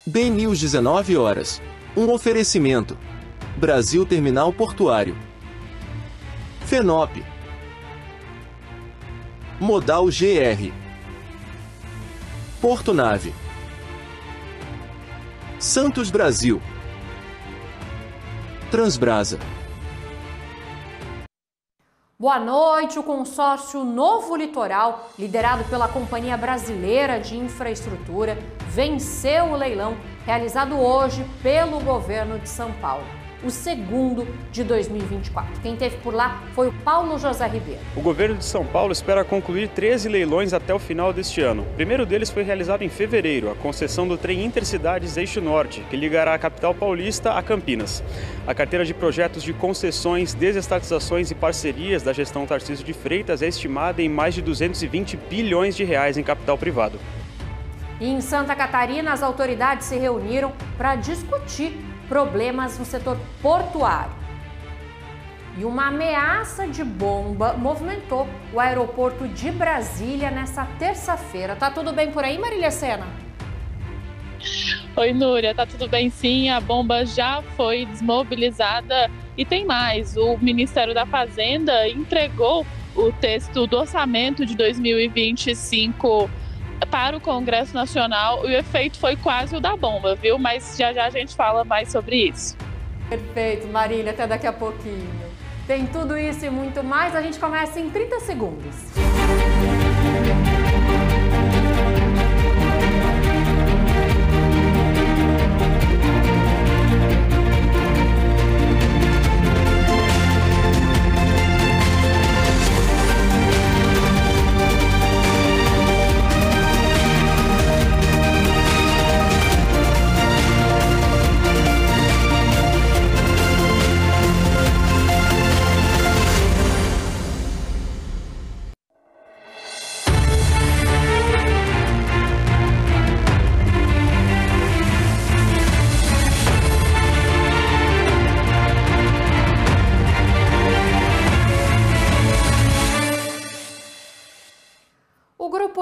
BNews 19 horas. Um oferecimento. Brasil Terminal Portuário. FENOP. Modal GR. Porto Nave. Santos Brasil. Transbrasa. Boa noite. O consórcio Novo Litoral, liderado pela Companhia Brasileira de Infraestrutura, venceu o leilão realizado hoje pelo governo de São Paulo, o segundo de 2024. Quem esteve por lá foi o Paulo José Ribeiro. O governo de São Paulo espera concluir 13 leilões até o final deste ano. O primeiro deles foi realizado em fevereiro, a concessão do trem Intercidades Eixo Norte, que ligará a capital paulista a Campinas. A carteira de projetos de concessões, desestatizações e parcerias da gestão Tarcísio de Freitas é estimada em mais de 220 bilhões de reais em capital privado. E em Santa Catarina, as autoridades se reuniram para discutir problemas no setor portuário. E uma ameaça de bomba movimentou o aeroporto de Brasília nessa terça-feira. Tá tudo bem por aí, Marília Sena? Oi, Núria, tá tudo bem sim, a bomba já foi desmobilizada e tem mais. O Ministério da Fazenda entregou o texto do orçamento de 2025 para o Congresso Nacional e o efeito foi quase o da bomba, viu? Mas já já a gente fala mais sobre isso. Perfeito, Marília, até daqui a pouquinho. Tem tudo isso e muito mais, a gente começa em 30 segundos.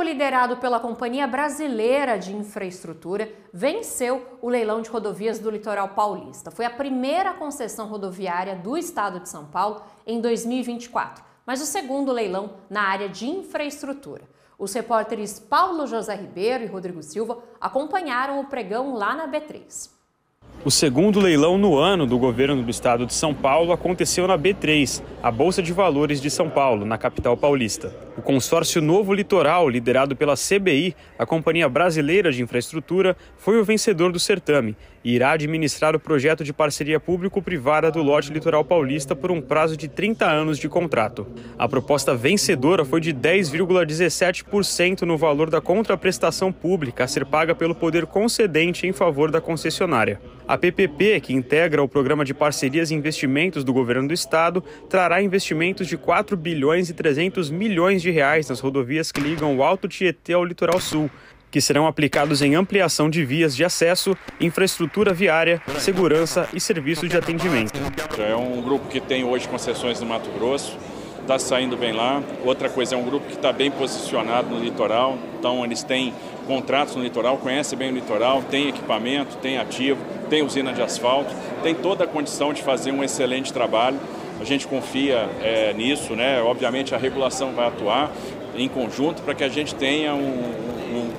Liderado pela Companhia Brasileira de Infraestrutura, venceu o leilão de rodovias do Litoral Paulista. Foi a primeira concessão rodoviária do estado de São Paulo em 2024, mas o segundo leilão na área de infraestrutura. Os repórteres Paulo José Ribeiro e Rodrigo Silva acompanharam o pregão lá na B3. O segundo leilão no ano do governo do estado de São Paulo aconteceu na B3, a Bolsa de Valores de São Paulo, na capital paulista. O consórcio Novo Litoral, liderado pela CBI, a Companhia Brasileira de Infraestrutura, foi o vencedor do certame e irá administrar o projeto de parceria público-privada do lote litoral paulista por um prazo de 30 anos de contrato. A proposta vencedora foi de 10,17% no valor da contraprestação pública a ser paga pelo poder concedente em favor da concessionária. A PPP, que integra o Programa de Parcerias e Investimentos do Governo do Estado, trará investimentos de 4 bilhões e 300 milhões de reais nas rodovias que ligam o Alto Tietê ao Litoral Sul, que serão aplicados em ampliação de vias de acesso, infraestrutura viária, segurança e serviços de atendimento. É um grupo que tem hoje concessões no Mato Grosso, está saindo bem lá. Outra coisa, é um grupo que está bem posicionado no litoral, então eles têm contratos no litoral, conhecem bem o litoral, tem equipamento, tem ativo, tem usina de asfalto, tem toda a condição de fazer um excelente trabalho. A gente confia nisso, né? Obviamente a regulação vai atuar em conjunto para que a gente tenha um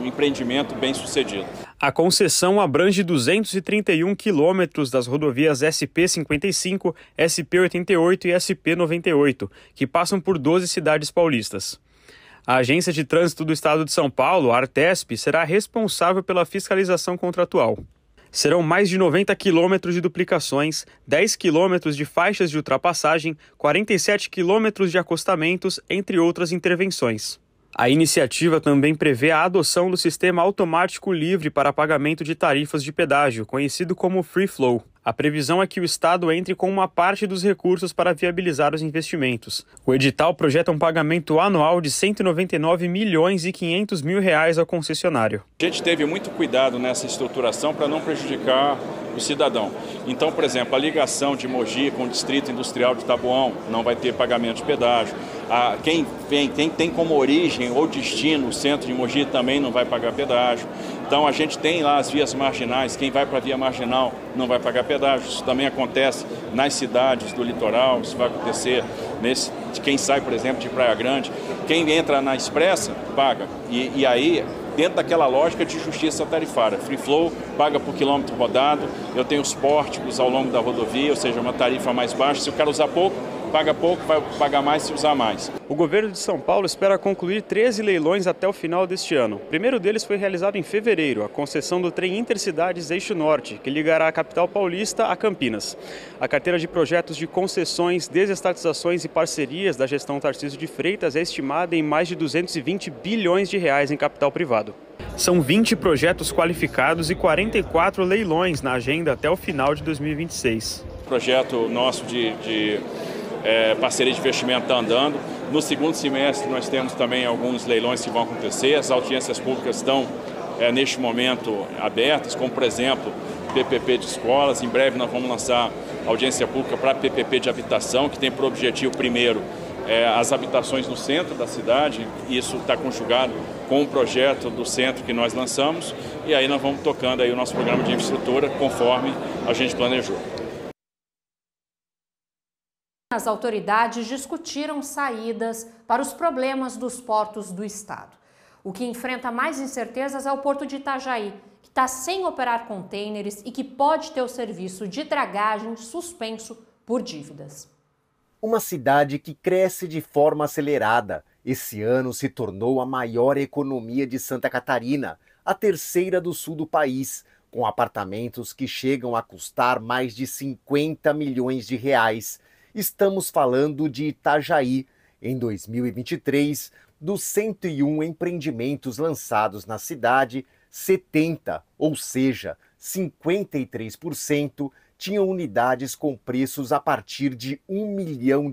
empreendimento bem sucedido. A concessão abrange 231 quilômetros das rodovias SP-55, SP-88 e SP-98, que passam por 12 cidades paulistas. A Agência de Trânsito do Estado de São Paulo, a Artesp, será responsável pela fiscalização contratual. Serão mais de 90 quilômetros de duplicações, 10 quilômetros de faixas de ultrapassagem, 47 quilômetros de acostamentos, entre outras intervenções. A iniciativa também prevê a adoção do sistema automático livre para pagamento de tarifas de pedágio, conhecido como Free Flow. A previsão é que o Estado entre com uma parte dos recursos para viabilizar os investimentos. O edital projeta um pagamento anual de R$ 199 milhões e 500 mil reais ao concessionário. A gente teve muito cuidado nessa estruturação para não prejudicar o cidadão. Então, por exemplo, a ligação de Mogi com o Distrito Industrial de Taboão não vai ter pagamento de pedágio. Quem tem como origem ou destino o centro de Mogi também não vai pagar pedágio. Então a gente tem lá as vias marginais, quem vai para a via marginal não vai pagar pedágio. Isso também acontece nas cidades do litoral, isso vai acontecer de quem sai, por exemplo, de Praia Grande. Quem entra na expressa, paga. E aí, dentro daquela lógica de justiça tarifária, Free Flow paga por quilômetro rodado, eu tenho os pórticos ao longo da rodovia, ou seja, uma tarifa mais baixa. Se o cara usar pouco, paga pouco, vai pagar mais se usar mais. O governo de São Paulo espera concluir 13 leilões até o final deste ano. O primeiro deles foi realizado em fevereiro, a concessão do trem Intercidades Eixo Norte, que ligará a capital paulista a Campinas. A carteira de projetos de concessões, desestatizações e parcerias da gestão Tarcísio de Freitas é estimada em mais de 220 bilhões de reais em capital privado. São 20 projetos qualificados e 44 leilões na agenda até o final de 2026. O projeto nosso de parceria de investimento está andando. No segundo semestre nós temos também alguns leilões que vão acontecer. As audiências públicas estão neste momento abertas, como por exemplo PPP de escolas. Em breve nós vamos lançar audiência pública para PPP de habitação, que tem por objetivo primeiro as habitações no centro da cidade. Isso está conjugado com o projeto do centro que nós lançamos, e aí nós vamos tocando aí o nosso programa de infraestrutura conforme a gente planejou. As autoridades discutiram saídas para os problemas dos portos do estado. O que enfrenta mais incertezas é o porto de Itajaí, que está sem operar contêineres e que pode ter o serviço de dragagem suspenso por dívidas. Uma cidade que cresce de forma acelerada. Esse ano se tornou a maior economia de Santa Catarina, a terceira do sul do país, com apartamentos que chegam a custar mais de 50 milhões de reais. Estamos falando de Itajaí. Em 2023, dos 101 empreendimentos lançados na cidade, 70, ou seja, 53%, tinham unidades com preços a partir de R$ 1 milhão.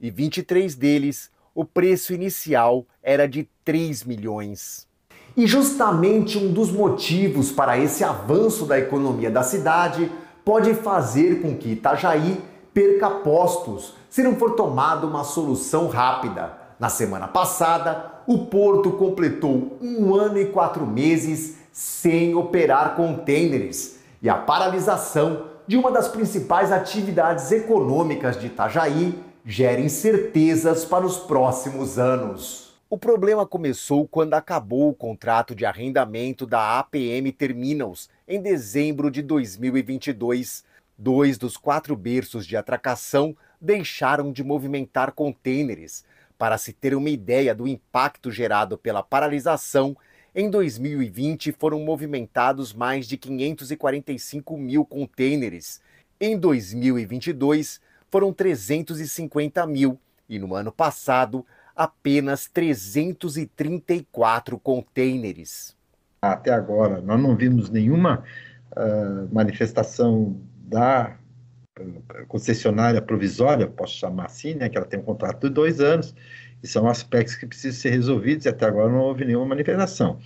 E 23 deles, o preço inicial era de 3 milhões. E justamente um dos motivos para esse avanço da economia da cidade pode fazer com que Itajaí perca postos, se não for tomada uma solução rápida. Na semana passada, o porto completou 1 ano e 4 meses sem operar contêineres. E a paralisação de uma das principais atividades econômicas de Itajaí gera incertezas para os próximos anos. O problema começou quando acabou o contrato de arrendamento da APM Terminals em dezembro de 2022. 2 dos 4 berços de atracação deixaram de movimentar contêineres. Para se ter uma ideia do impacto gerado pela paralisação, em 2020 foram movimentados mais de 545 mil contêineres. Em 2022 foram 350 mil e no ano passado apenas 334 contêineres. Até agora nós não vimos nenhuma manifestação da concessionária provisória, posso chamar assim, né, que ela tem um contrato de 2 anos, e são aspectos que precisam ser resolvidos, e até agora não houve nenhuma manifestação.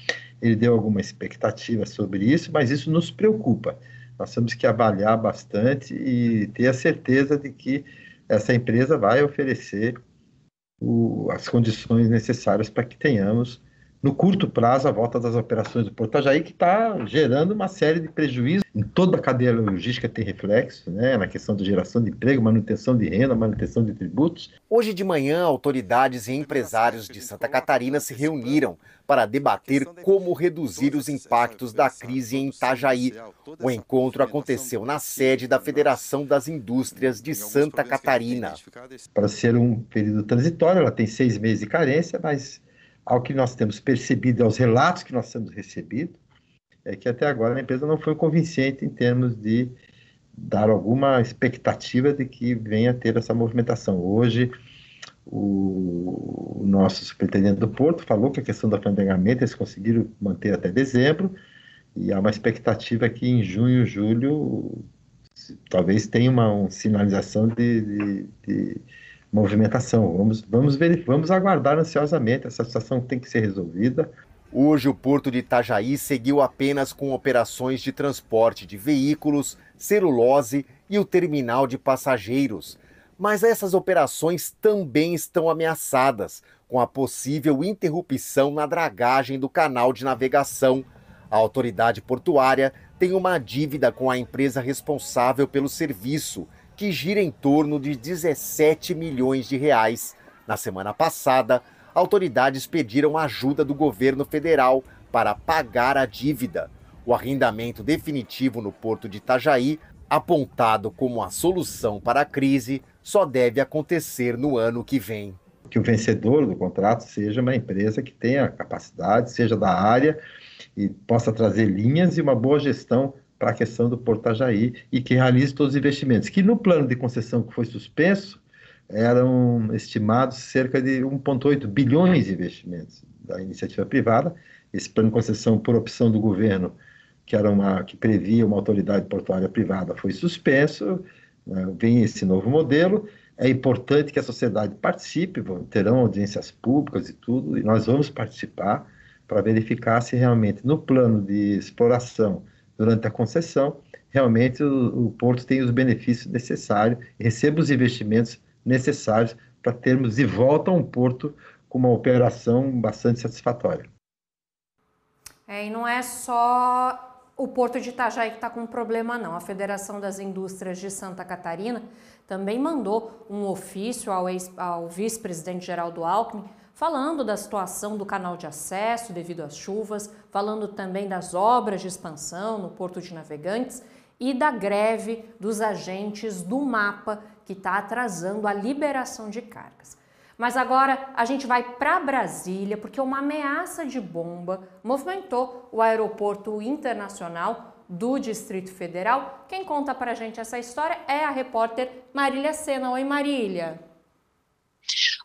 Ele deu alguma expectativa sobre isso, mas isso nos preocupa. Nós temos que avaliar bastante e ter a certeza de que essa empresa vai oferecer as condições necessárias para que tenhamos, no curto prazo, a volta das operações do Porto Itajaí, que está gerando uma série de prejuízos. Em toda a cadeia logística tem reflexo, né, na questão de geração de emprego, manutenção de renda, manutenção de tributos. Hoje de manhã, autoridades e empresários de Santa Catarina se reuniram para debater como reduzir os impactos da crise em Itajaí. O encontro aconteceu na sede da Federação das Indústrias de Santa Catarina. Para ser um período transitório, ela tem 6 meses de carência, mas ao que nós temos percebido, aos relatos que nós temos recebido, é que até agora a empresa não foi convincente em termos de dar alguma expectativa de que venha a ter essa movimentação. Hoje, o nosso superintendente do Porto falou que a questão do afrandegamento eles conseguiram manter até dezembro, e há uma expectativa que em junho, julho, talvez tenha uma sinalização de movimentação. Vamos aguardar ansiosamente, essa situação tem que ser resolvida. Hoje o Porto de Itajaí seguiu apenas com operações de transporte de veículos, celulose e o terminal de passageiros. Mas essas operações também estão ameaçadas, com a possível interrupção na dragagem do canal de navegação. A autoridade portuária tem uma dívida com a empresa responsável pelo serviço, que gira em torno de 17 milhões de reais. Na semana passada, autoridades pediram ajuda do governo federal para pagar a dívida. O arrendamento definitivo no porto de Itajaí, apontado como a solução para a crise, só deve acontecer no ano que vem. Que o vencedor do contrato seja uma empresa que tenha capacidade, seja da área e possa trazer linhas e uma boa gestão para a questão do Porto Itajaí e que realize todos os investimentos, que no plano de concessão que foi suspenso, eram estimados cerca de 1,8 bilhões de investimentos da iniciativa privada. Esse plano de concessão, por opção do governo, que previa uma autoridade portuária privada, foi suspenso, vem esse novo modelo. É importante que a sociedade participe, terão audiências públicas e tudo, e nós vamos participar para verificar se realmente no plano de exploração, durante a concessão, realmente o porto tem os benefícios necessários e receba os investimentos necessários para termos de volta um porto com uma operação bastante satisfatória. E não é só o Porto de Itajaí que está com problema, não. A Federação das Indústrias de Santa Catarina também mandou um ofício ao vice-presidente Geraldo Alckmin falando da situação do canal de acesso devido às chuvas, falando também das obras de expansão no Porto de Navegantes e da greve dos agentes do MAPA, que está atrasando a liberação de cargas. Mas agora a gente vai para Brasília, porque uma ameaça de bomba movimentou o aeroporto internacional do Distrito Federal. Quem conta para a gente essa história é a repórter Marília Sena. Oi, Marília.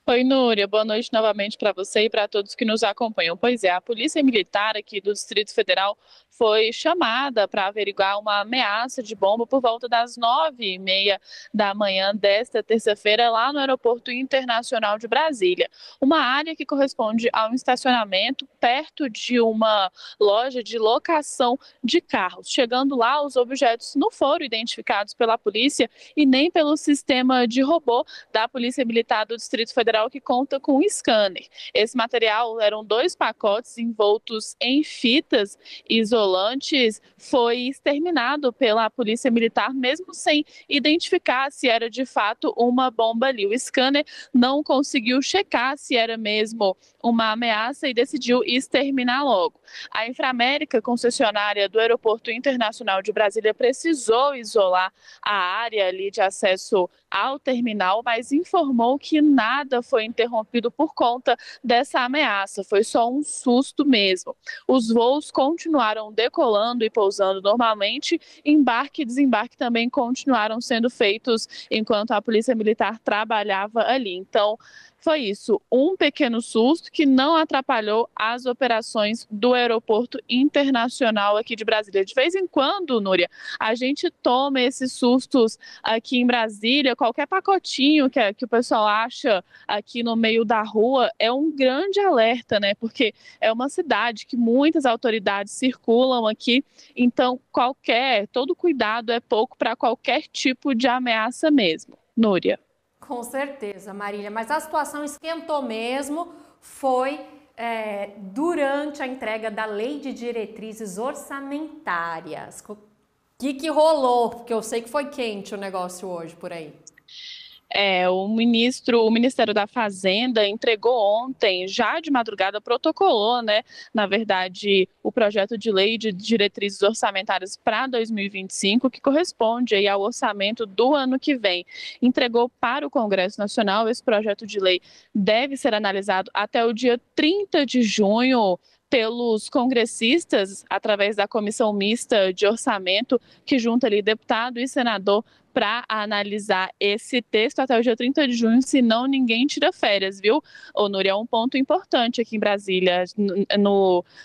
Oi, Núria, boa noite novamente para você e para todos que nos acompanham. Pois é, a Polícia Militar aqui do Distrito Federal foi chamada para averiguar uma ameaça de bomba por volta das 9h30 da manhã desta terça-feira lá no Aeroporto Internacional de Brasília. Uma área que corresponde a um estacionamento perto de uma loja de locação de carros. Chegando lá, os objetos não foram identificados pela polícia e nem pelo sistema de robô da Polícia Militar do Distrito Federal, que conta com um scanner. Esse material eram 2 pacotes envoltos em fitas isolantes, foi exterminado pela Polícia Militar, mesmo sem identificar se era de fato uma bomba ali. O scanner não conseguiu checar se era mesmo uma ameaça e decidiu exterminar logo. A Inframérica, concessionária do Aeroporto Internacional de Brasília, precisou isolar a área ali de acesso ao terminal, mas informou que nada foi interrompido por conta dessa ameaça, foi só um susto mesmo. Os voos continuaram decolando e pousando normalmente, embarque e desembarque também continuaram sendo feitos enquanto a Polícia Militar trabalhava ali. Então, foi isso, um pequeno susto que não atrapalhou as operações do Aeroporto Internacional aqui de Brasília. De vez em quando, Núria, a gente toma esses sustos aqui em Brasília, qualquer pacotinho que o pessoal acha aqui no meio da rua é um grande alerta, né? Porque é uma cidade que muitas autoridades circulam aqui, então todo cuidado é pouco para qualquer tipo de ameaça mesmo. Núria. Com certeza, Marília, mas a situação esquentou mesmo, foi durante a entrega da Lei de Diretrizes Orçamentárias. O que rolou? Porque eu sei que foi quente o negócio hoje por aí. O Ministério da Fazenda entregou ontem, já de madrugada, protocolou, né, na verdade, o projeto de lei de diretrizes orçamentárias para 2025, que corresponde aí ao orçamento do ano que vem. Entregou para o Congresso Nacional. Esse projeto de lei deve ser analisado até o dia 30 de junho, pelos congressistas, através da Comissão Mista de Orçamento, que junta ali deputado e senador para analisar esse texto até o dia 30 de junho, senão ninguém tira férias, viu? Ô, Núria, é um ponto importante aqui em Brasília.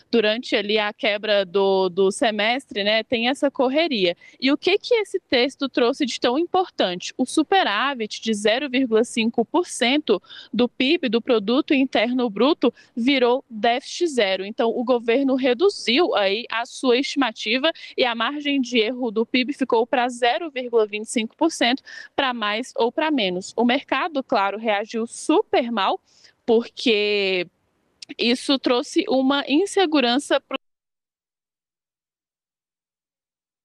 Durante ali a quebra do semestre, né, tem essa correria. E o que esse texto trouxe de tão importante? O superávit de 0,5% do PIB, do Produto Interno Bruto, virou déficit zero. Então, o governo reduziu aí a sua estimativa e a margem de erro do PIB ficou para 0,25%, para mais ou para menos. O mercado, claro, reagiu super mal, porque isso trouxe uma insegurança para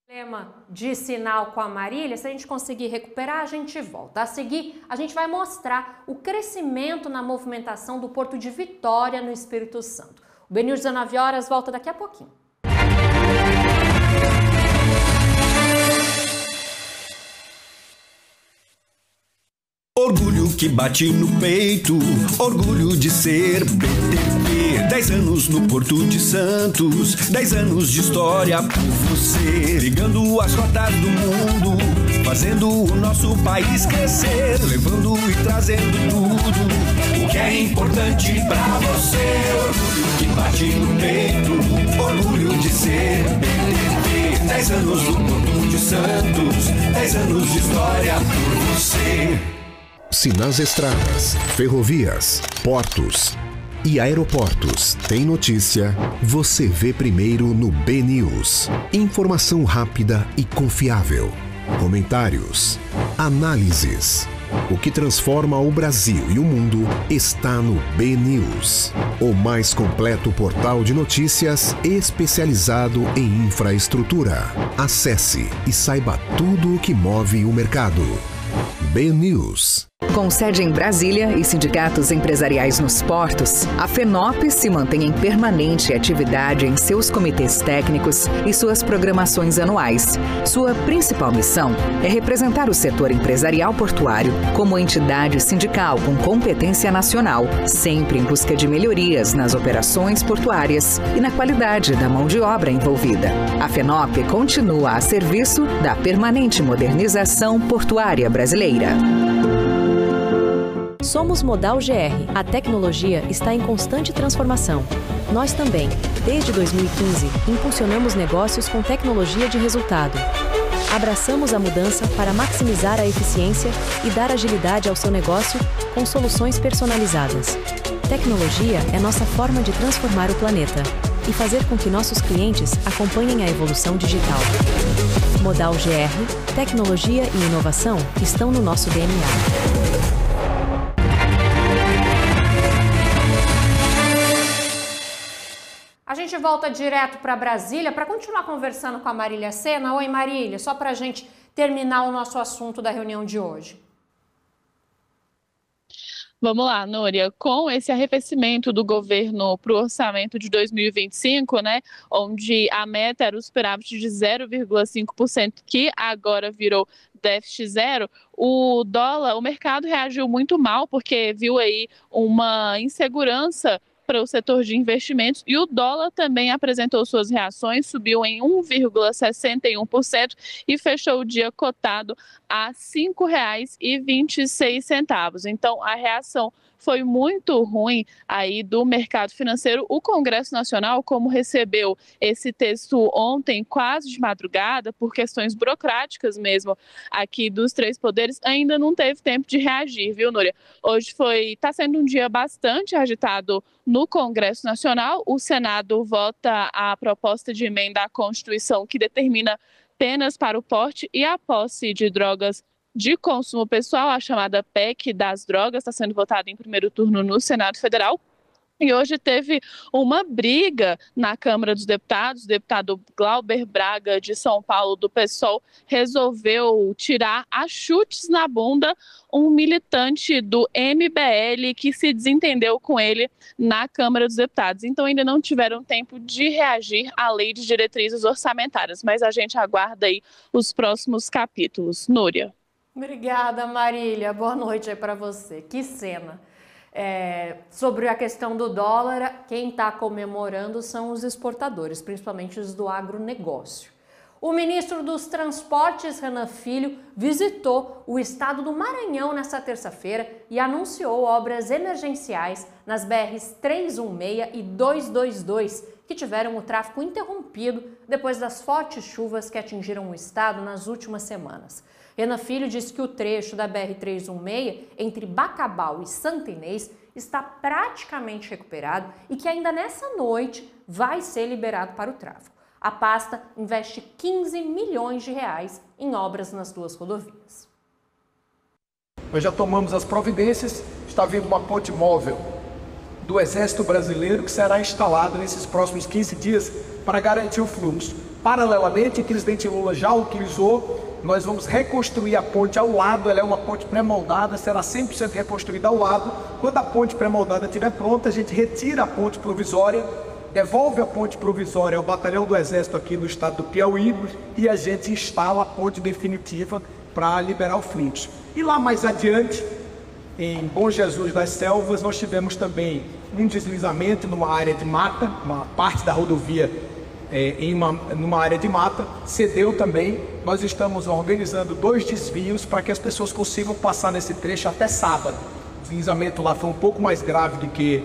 Problema de sinal com a Marília, se a gente conseguir recuperar, a gente volta. A seguir, a gente vai mostrar o crescimento na movimentação do Porto de Vitória, no Espírito Santo. O BNews 19 horas volta daqui a pouquinho. Orgulho que bate no peito, orgulho de ser BTP. 10 anos no Porto de Santos, 10 anos de história por você. Ligando as rotas do mundo, fazendo o nosso país crescer. Levando e trazendo tudo o que é importante pra você. Orgulho que bate no peito, orgulho de ser BTP. 10 anos no Porto de Santos, 10 anos de história por você. Se nas estradas, ferrovias, portos e aeroportos tem notícia, você vê primeiro no BNews. Informação rápida e confiável. Comentários, análises. O que transforma o Brasil e o mundo está no BNews, o mais completo portal de notícias especializado em infraestrutura. Acesse e saiba tudo o que move o mercado. BNews. Com sede em Brasília e sindicatos empresariais nos portos, a FENOP se mantém em permanente atividade em seus comitês técnicos e suas programações anuais. Sua principal missão é representar o setor empresarial portuário como entidade sindical com competência nacional, sempre em busca de melhorias nas operações portuárias e na qualidade da mão de obra envolvida. A FENOP continua a serviço da permanente modernização portuária brasileira. Somos Modal GR. A tecnologia está em constante transformação. Nós também, desde 2015, impulsionamos negócios com tecnologia de resultado. Abraçamos a mudança para maximizar a eficiência e dar agilidade ao seu negócio com soluções personalizadas. Tecnologia é nossa forma de transformar o planeta e fazer com que nossos clientes acompanhem a evolução digital. Modal GR, tecnologia e inovação estão no nosso DNA. A gente volta direto para Brasília para continuar conversando com a Marília Sena. Oi, Marília, só para a gente terminar o nosso assunto da reunião de hoje. Vamos lá, Núria, com esse arrefecimento do governo para o orçamento de 2025, né, onde a meta era o superávit de 0,5%, que agora virou déficit zero, o mercado reagiu muito mal, porque viu aí uma insegurança para o setor de investimentos, e o dólar também apresentou suas reações, subiu em 1,61% e fechou o dia cotado a R$ 5,26. Então, a reação foi muito ruim aí do mercado financeiro. O Congresso Nacional, como recebeu esse texto ontem, quase de madrugada, por questões burocráticas mesmo aqui dos três poderes, ainda não teve tempo de reagir, viu, Núria? Hoje está sendo um dia bastante agitado no Congresso Nacional. O Senado vota a proposta de emenda à Constituição que determina penas para o porte e a posse de drogas de consumo pessoal, a chamada PEC das drogas, está sendo votada em primeiro turno no Senado Federal. E hoje teve uma briga na Câmara dos Deputados. O deputado Glauber Braga, de São Paulo, do PSOL, resolveu tirar a chutes na bunda um militante do MBL que se desentendeu com ele na Câmara dos Deputados. Então ainda não tiveram tempo de reagir à lei de diretrizes orçamentárias, mas a gente aguarda aí os próximos capítulos. Núria. Obrigada, Marília. Boa noite aí para você. Que cena. Sobre a questão do dólar, quem está comemorando são os exportadores, principalmente os do agronegócio. O ministro dos Transportes, Renan Filho, visitou o estado do Maranhão nesta terça-feira e anunciou obras emergenciais nas BRs 316 e 222, que tiveram o tráfego interrompido depois das fortes chuvas que atingiram o estado nas últimas semanas. Renan Filho disse que o trecho da BR-316, entre Bacabal e Santa Inês, está praticamente recuperado e que ainda nessa noite vai ser liberado para o tráfego. A pasta investe 15 milhões de reais em obras nas duas rodovias. Nós já tomamos as providências, está vindo uma ponte móvel do Exército Brasileiro que será instalada nesses próximos 15 dias para garantir o fluxo. Paralelamente, o presidente Lula já utilizou, nós vamos reconstruir a ponte ao lado, ela é uma ponte pré-moldada, será 100% reconstruída ao lado. Quando a ponte pré-moldada estiver pronta, a gente retira a ponte provisória, devolve a ponte provisória ao Batalhão do Exército aqui no estado do Piauí e a gente instala a ponte definitiva para liberar o fluxo. E lá mais adiante, em Bom Jesus das Selvas, nós tivemos também um deslizamento numa área de mata, uma parte da rodovia numa área de mata, cedeu também. Nós estamos organizando 2 desvios para que as pessoas consigam passar nesse trecho até sábado. O deslizamento lá foi um pouco mais grave do que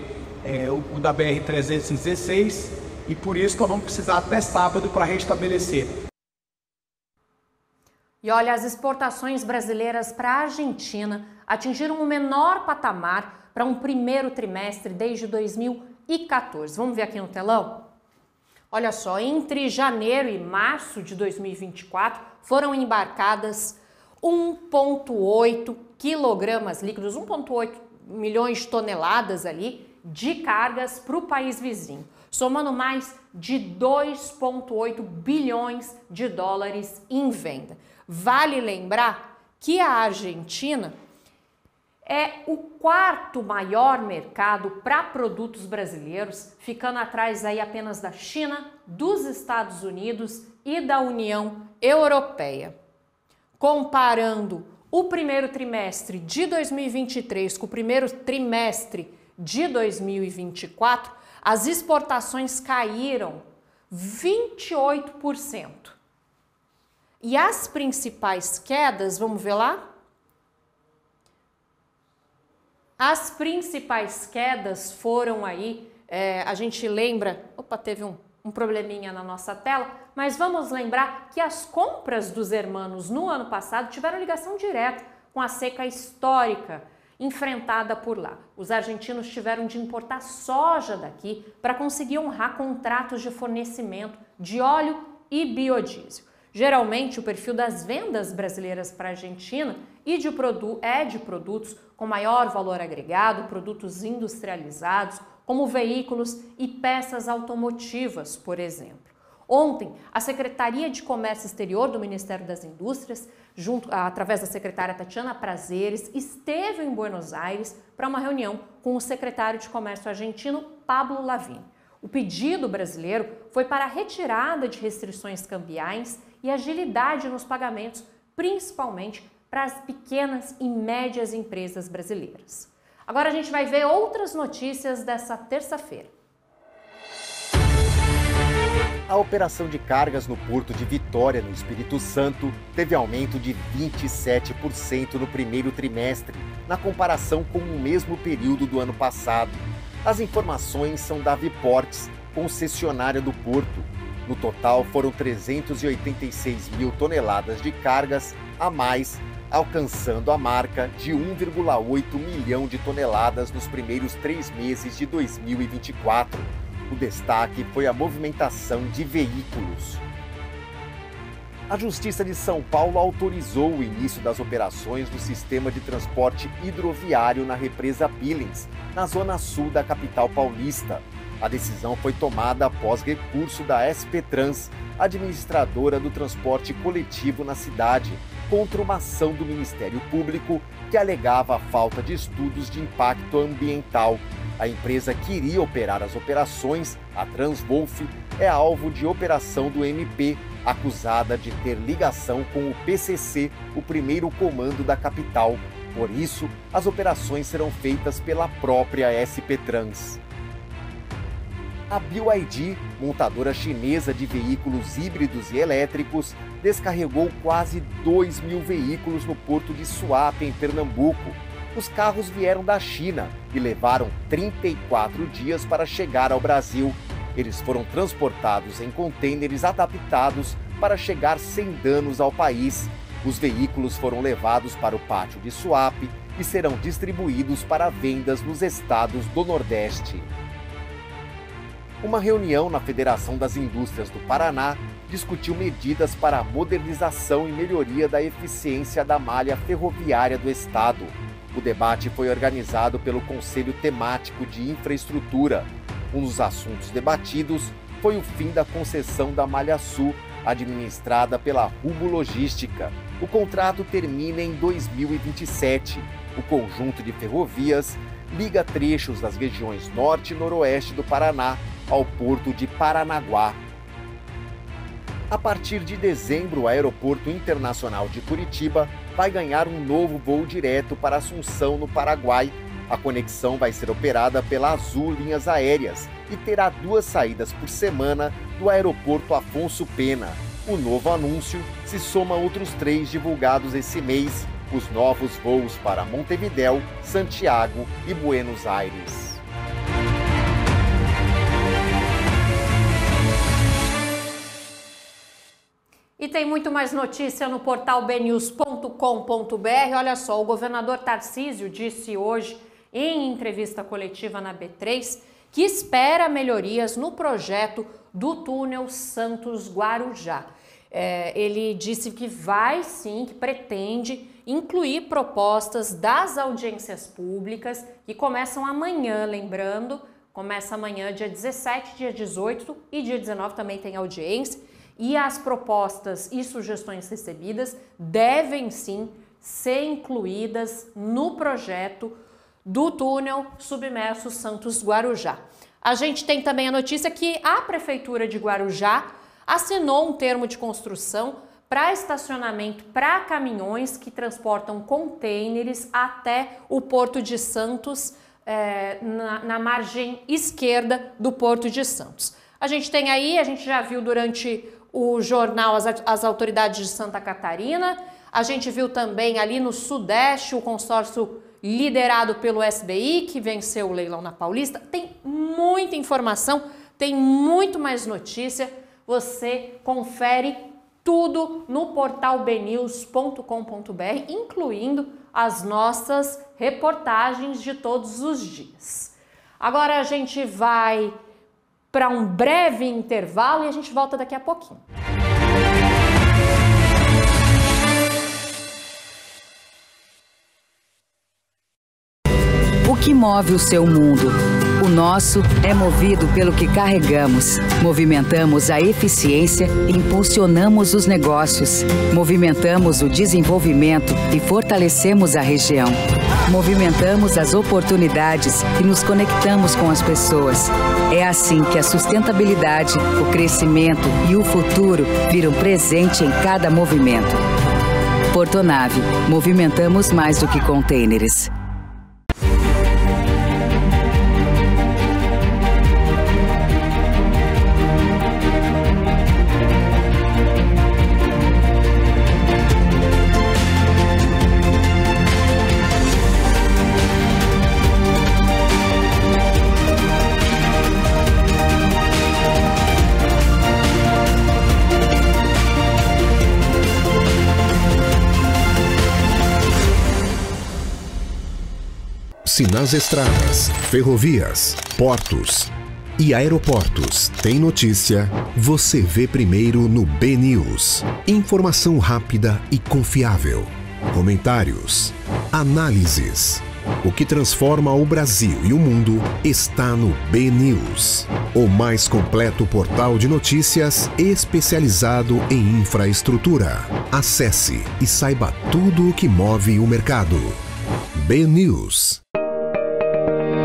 o da BR-316 e por isso nós vamos precisar até sábado para restabelecer. E olha, as exportações brasileiras para a Argentina atingiram o menor patamar para um primeiro trimestre desde 2014. Vamos ver aqui no telão? Olha só, entre janeiro e março de 2024 foram embarcadas 1,8 quilogramas líquidos, 1,8 milhões de toneladas ali de cargas para o país vizinho, somando mais de 2,8 bilhões de dólares em venda. Vale lembrar que a Argentina é o 4º maior mercado para produtos brasileiros, ficando atrás aí apenas da China, dos Estados Unidos e da União Europeia. Comparando o primeiro trimestre de 2023 com o primeiro trimestre de 2024, as exportações caíram 28%. E as principais quedas, vamos ver lá? As principais quedas foram aí, a gente lembra, teve um probleminha na nossa tela, mas vamos lembrar que as compras dos hermanos no ano passado tiveram ligação direta com a seca histórica enfrentada por lá. Os argentinos tiveram de importar soja daqui para conseguir honrar contratos de fornecimento de óleo e biodiesel. Geralmente, o perfil das vendas brasileiras para a Argentina é de produtos com maior valor agregado, produtos industrializados, como veículos e peças automotivas, por exemplo. Ontem, a Secretaria de Comércio Exterior do Ministério das Indústrias, através da secretária Tatiana Prazeres, esteve em Buenos Aires para uma reunião com o secretário de Comércio argentino, Pablo Lavin. O pedido brasileiro foi para a retirada de restrições cambiais e agilidade nos pagamentos, principalmente para as pequenas e médias empresas brasileiras. Agora a gente vai ver outras notícias dessa terça-feira. A operação de cargas no Porto de Vitória, no Espírito Santo, teve aumento de 27% no primeiro trimestre, na comparação com o mesmo período do ano passado. As informações são da Viportes, concessionária do porto. No total, foram 386 mil toneladas de cargas a mais, alcançando a marca de 1,8 milhão de toneladas nos primeiros 3 meses de 2024. O destaque foi a movimentação de veículos. A Justiça de São Paulo autorizou o início das operações do sistema de transporte hidroviário na represa Billings, na zona sul da capital paulista. A decisão foi tomada após recurso da SP Trans, administradora do transporte coletivo na cidade, contra uma ação do Ministério Público que alegava a falta de estudos de impacto ambiental. A empresa que iria operar as operações, a Transwolf, é alvo de operação do MP, acusada de ter ligação com o PCC, o primeiro comando da capital. Por isso, as operações serão feitas pela própria SP Trans. A BYD, montadora chinesa de veículos híbridos e elétricos, descarregou quase 2 mil veículos no porto de Suape, em Pernambuco. Os carros vieram da China e levaram 34 dias para chegar ao Brasil. Eles foram transportados em contêineres adaptados para chegar sem danos ao país. Os veículos foram levados para o pátio de Suape e serão distribuídos para vendas nos estados do Nordeste. Uma reunião na Federação das Indústrias do Paraná discutiu medidas para a modernização e melhoria da eficiência da malha ferroviária do estado. O debate foi organizado pelo Conselho Temático de Infraestrutura. Um dos assuntos debatidos foi o fim da concessão da Malha Sul administrada pela Rumo Logística. O contrato termina em 2027. O conjunto de ferrovias liga trechos das regiões norte e noroeste do Paraná ao porto de Paranaguá. A partir de dezembro, o Aeroporto Internacional de Curitiba vai ganhar um novo voo direto para Assunção, no Paraguai. A conexão vai ser operada pela Azul Linhas Aéreas e terá 2 saídas por semana do Aeroporto Afonso Pena. O novo anúncio se soma a outros 3 divulgados esse mês, os novos voos para Montevidéu, Santiago e Buenos Aires. E tem muito mais notícia no portal bnews.com.br. Olha só, o governador Tarcísio disse hoje, em entrevista coletiva na B3, que espera melhorias no projeto do túnel Santos-Guarujá. Ele disse que vai sim, que pretende incluir propostas das audiências públicas que começam amanhã, lembrando, começa amanhã dia 17, dia 18 e dia 19 também tem audiência. E as propostas e sugestões recebidas devem sim ser incluídas no projeto do túnel submerso Santos-Guarujá. A gente tem também a notícia que a Prefeitura de Guarujá assinou um termo de construção para estacionamento para caminhões que transportam contêineres até o Porto de Santos, na margem esquerda do Porto de Santos. A gente tem aí, a gente já viu durante o jornal as autoridades de Santa Catarina, a gente viu também ali no Sudeste o consórcio liderado pelo SBI, que venceu o leilão na Paulista. Tem muita informação, tem muito mais notícia, você confere tudo no portal bnews.com.br, incluindo as nossas reportagens de todos os dias. Agora a gente vai para um breve intervalo e a gente volta daqui a pouquinho. O que move o seu mundo? O nosso é movido pelo que carregamos. Movimentamos a eficiência e impulsionamos os negócios. Movimentamos o desenvolvimento e fortalecemos a região. Movimentamos as oportunidades e nos conectamos com as pessoas. É assim que a sustentabilidade, o crescimento e o futuro viram presente em cada movimento. Portonave, movimentamos mais do que contêineres. Se nas estradas, ferrovias, portos e aeroportos tem notícia, você vê primeiro no BNews. Informação rápida e confiável. Comentários, análises. O que transforma o Brasil e o mundo está no BNews, o mais completo portal de notícias especializado em infraestrutura. Acesse e saiba tudo o que move o mercado. BNews.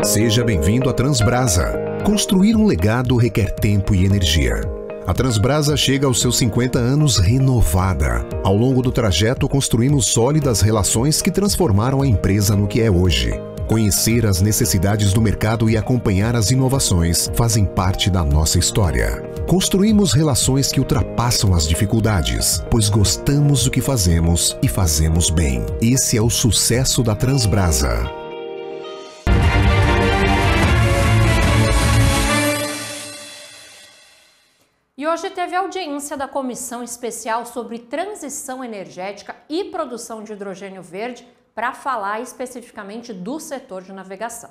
Seja bem-vindo à Transbrasa. Construir um legado requer tempo e energia. A Transbrasa chega aos seus 50 anos renovada. Ao longo do trajeto, construímos sólidas relações que transformaram a empresa no que é hoje. Conhecer as necessidades do mercado e acompanhar as inovações fazem parte da nossa história. Construímos relações que ultrapassam as dificuldades, pois gostamos do que fazemos e fazemos bem. Esse é o sucesso da Transbrasa. E hoje teve audiência da Comissão Especial sobre Transição Energética e Produção de Hidrogênio Verde para falar especificamente do setor de navegação.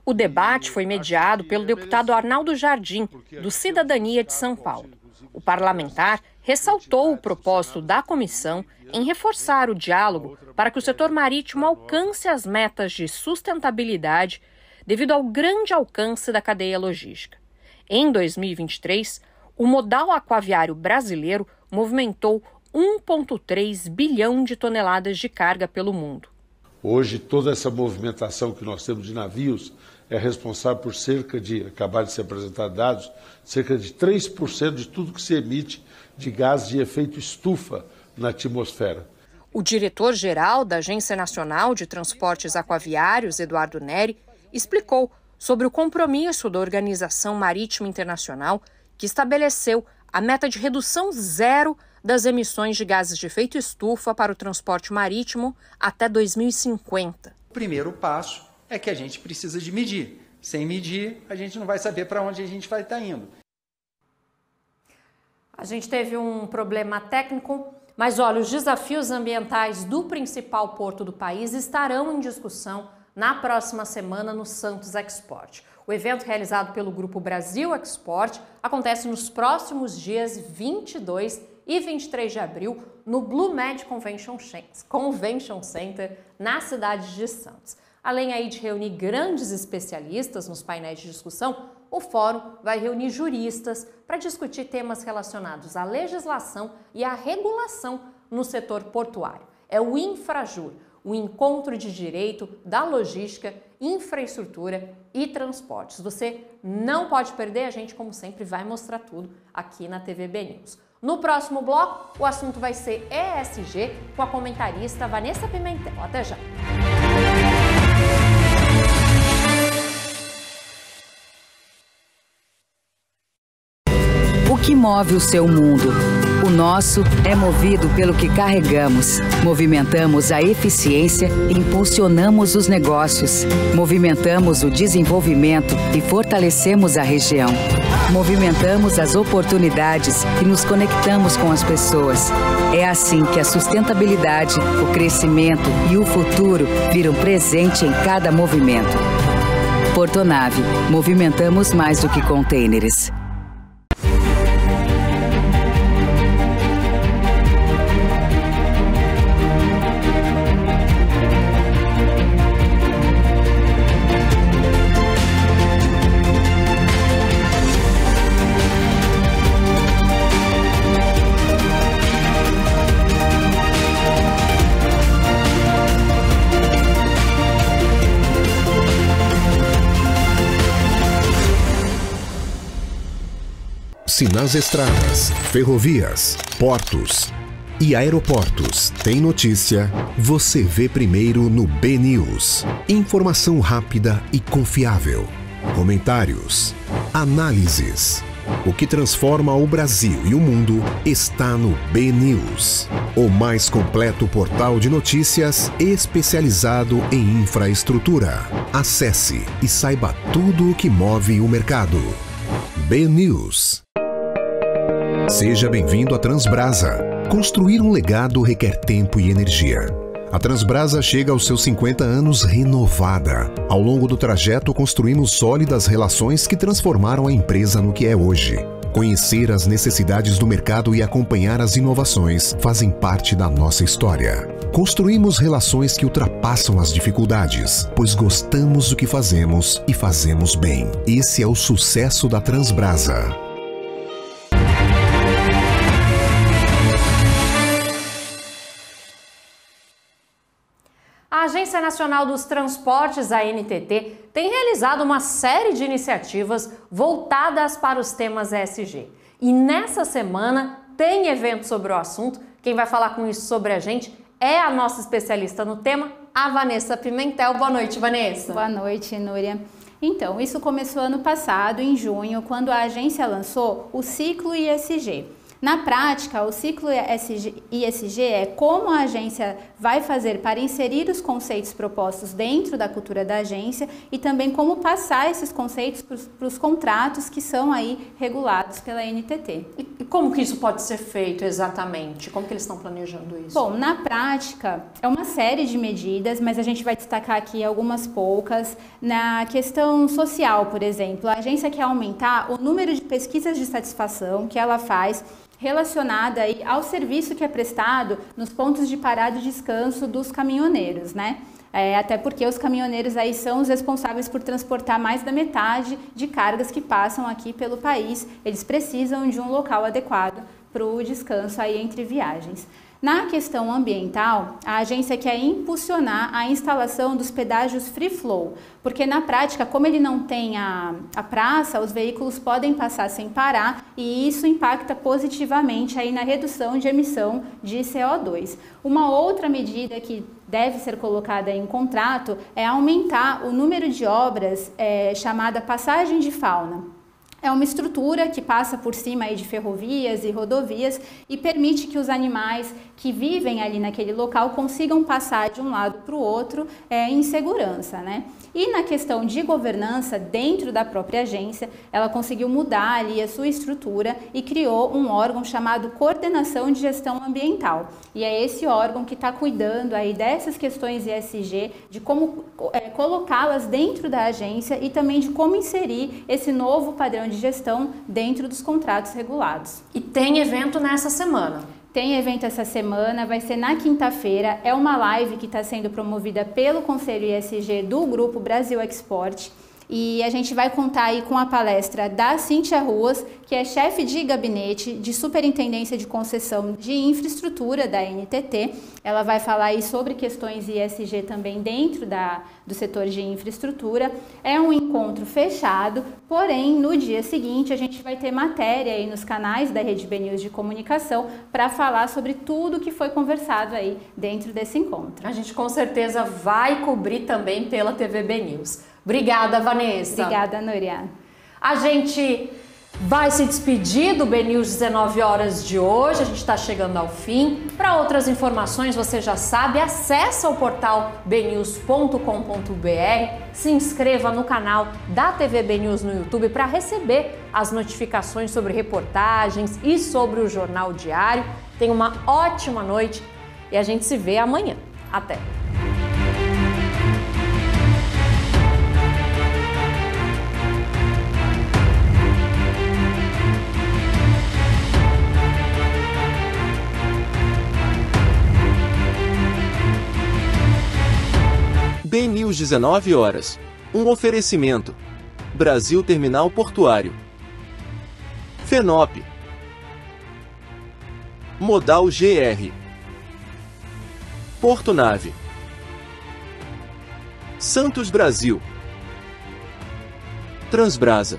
O debate foi mediado pelo deputado Arnaldo Jardim, do Cidadania de São Paulo. O parlamentar ressaltou o propósito da comissão em reforçar o diálogo para que o setor marítimo alcance as metas de sustentabilidade devido ao grande alcance da cadeia logística. Em 2023, O modal aquaviário brasileiro movimentou 1,3 bilhão de toneladas de carga pelo mundo. Hoje, toda essa movimentação que nós temos de navios é responsável por acabaram de ser apresentados dados, cerca de 3% de tudo que se emite de gases de efeito estufa na atmosfera. O diretor-geral da Agência Nacional de Transportes Aquaviários, Eduardo Neri, explicou sobre o compromisso da Organização Marítima Internacional, que estabeleceu a meta de redução zero das emissões de gases de efeito estufa para o transporte marítimo até 2050. O primeiro passo é que a gente precisa de medir. Sem medir, a gente não vai saber para onde a gente vai estar indo. A gente teve um problema técnico, mas olha, os desafios ambientais do principal porto do país estarão em discussão na próxima semana no Santos Export. O evento realizado pelo Grupo Brasil Export acontece nos próximos dias 22 e 23 de abril no Blue Med Convention Center, na cidade de Santos. Além aí de reunir grandes especialistas nos painéis de discussão, o fórum vai reunir juristas para discutir temas relacionados à legislação e à regulação no setor portuário. É o Infrajur, o encontro de direito da logística, infraestrutura e transportes. Você não pode perder, a gente, como sempre, vai mostrar tudo aqui na TVB News. No próximo bloco, o assunto vai ser ESG com a comentarista Vanessa Pimentel. Até já! O que move o seu mundo? O nosso é movido pelo que carregamos. Movimentamos a eficiência e impulsionamos os negócios. Movimentamos o desenvolvimento e fortalecemos a região. Movimentamos as oportunidades e nos conectamos com as pessoas. É assim que a sustentabilidade, o crescimento e o futuro viram presente em cada movimento. Portonave, movimentamos mais do que contêineres. Se nas estradas, ferrovias, portos e aeroportos tem notícia, você vê primeiro no BNews. Informação rápida e confiável. Comentários, análises. O que transforma o Brasil e o mundo está no BNews, o mais completo portal de notícias especializado em infraestrutura. Acesse e saiba tudo o que move o mercado. BNews. Seja bem-vindo à Transbrasa. Construir um legado requer tempo e energia. A Transbrasa chega aos seus 50 anos renovada. Ao longo do trajeto, construímos sólidas relações que transformaram a empresa no que é hoje. Conhecer as necessidades do mercado e acompanhar as inovações fazem parte da nossa história. Construímos relações que ultrapassam as dificuldades, pois gostamos do que fazemos e fazemos bem. Esse é o sucesso da Transbrasa. A Agência Nacional dos Transportes, a ANTT, tem realizado uma série de iniciativas voltadas para os temas ESG. E nessa semana tem evento sobre o assunto. Quem vai falar com isso sobre a gente é a nossa especialista no tema, a Vanessa Pimentel. Boa noite, Vanessa. Boa noite, Núria. Então, isso começou ano passado, em junho, quando a agência lançou o Ciclo ESG. Na prática, o ciclo ESG é como a agência vai fazer para inserir os conceitos propostos dentro da cultura da agência e também como passar esses conceitos para os contratos que são aí regulados pela ANTT. E como que isso pode ser feito exatamente? Como que eles estão planejando isso? Bom, na prática, é uma série de medidas, mas a gente vai destacar aqui algumas poucas. Na questão social, por exemplo, a agência quer aumentar o número de pesquisas de satisfação que ela faz relacionada aí ao serviço que é prestado nos pontos de parada e descanso dos caminhoneiros, né? Até porque os caminhoneiros aí são os responsáveis por transportar mais da metade de cargas que passam aqui pelo país. Eles precisam de um local adequado para o descanso aí entre viagens. Na questão ambiental, a agência quer impulsionar a instalação dos pedágios free flow, porque na prática, como ele não tem a praça, os veículos podem passar sem parar e isso impacta positivamente aí na redução de emissão de CO2. Uma outra medida que deve ser colocada em contrato é aumentar o número de obras chamada passagem de fauna. É uma estrutura que passa por cima aí de ferrovias e rodovias e permite que os animais que vivem ali naquele local consigam passar de um lado para o outro em segurança, né? E na questão de governança dentro da própria agência, ela conseguiu mudar ali a sua estrutura e criou um órgão chamado Coordenação de Gestão Ambiental. E é esse órgão que está cuidando aí dessas questões ESG, de como colocá-las dentro da agência e também de como inserir esse novo padrão de gestão dentro dos contratos regulados. E tem evento nessa semana? Tem evento essa semana, vai ser na quinta-feira, é uma live que está sendo promovida pelo Conselho ESG do Grupo Brasil Export. E a gente vai contar aí com a palestra da Cíntia Ruas, que é chefe de gabinete de Superintendência de Concessão de Infraestrutura da NTT. Ela vai falar aí sobre questões ESG também dentro do setor de infraestrutura. É um encontro fechado, porém no dia seguinte a gente vai ter matéria aí nos canais da Rede BNews de comunicação para falar sobre tudo que foi conversado aí dentro desse encontro. A gente com certeza vai cobrir também pela TV BNews. Obrigada, Vanessa. Obrigada, Núria. A gente vai se despedir do BNews 19 horas de hoje. A gente está chegando ao fim. Para outras informações, você já sabe, acesse o portal bnews.com.br, se inscreva no canal da TV BNews no YouTube para receber as notificações sobre reportagens e sobre o Jornal Diário. Tenha uma ótima noite e a gente se vê amanhã. Até! BNews 19 horas. Um oferecimento. Brasil Terminal Portuário. FENOP. Modal GR. Porto Nave. Santos Brasil. Transbrasa.